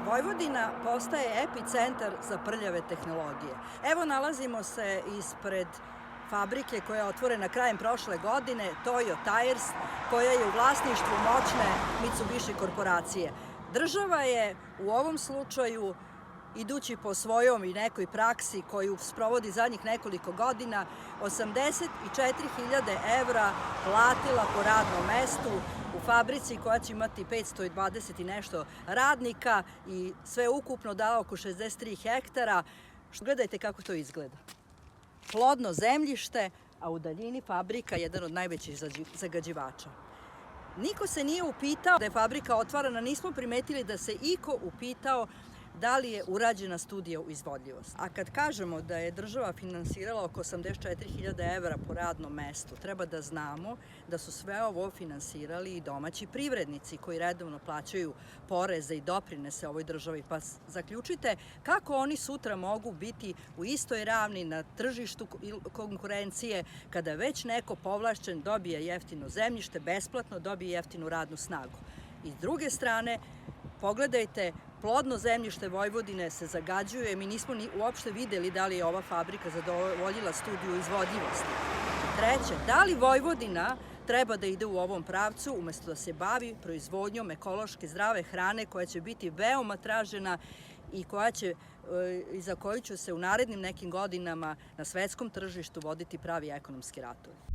Vojvodina postaje epicentar za prljave tehnologije. Evo nalazimo se ispred fabrike koja je otvorena krajem prošle godine, Toyo Tires, koja je u vlasništvu moćne Mitsubishi korporacije. Država je u ovom slučaju, idući po svojom i nekoj praksi koju sprovodi zadnjih nekoliko godina, 84.000 evra platila po radnom mestu u fabrici koja će imati 520 i nešto radnika i sve ukupno da oko 63 hektara. Gledajte kako to izgleda. Plodno zemljište, a u daljini fabrika, jedan od najvećih zagađivača. Niko se nije upitao da je fabrika otvarana, nismo primetili da se iko upitao da li je urađena studija u izvodljivosti. A kad kažemo da je država finansirala oko 84.000 evra po radnom mestu, treba da znamo da su sve ovo finansirali i domaći privrednici koji redovno plaćaju poreze i doprinese ovoj državi. Pa zaključite kako oni sutra mogu biti u istoj ravni na tržištu konkurencije kada već neko povlašćen dobije jeftino zemljište, besplatno dobije jeftinu radnu snagu. I s druge strane, pogledajte, plodno zemljište Vojvodine se zagađuje, mi nismo uopšte videli da li je ova fabrika zadovoljila studiju izvodljivosti. Treće, da li Vojvodina treba da ide u ovom pravcu umesto da se bavi proizvodnjom ekološke zdrave hrane koja će biti veoma tražena i za koju će se u narednim nekim godinama na svetskom tržištu voditi pravi ekonomski ratovi.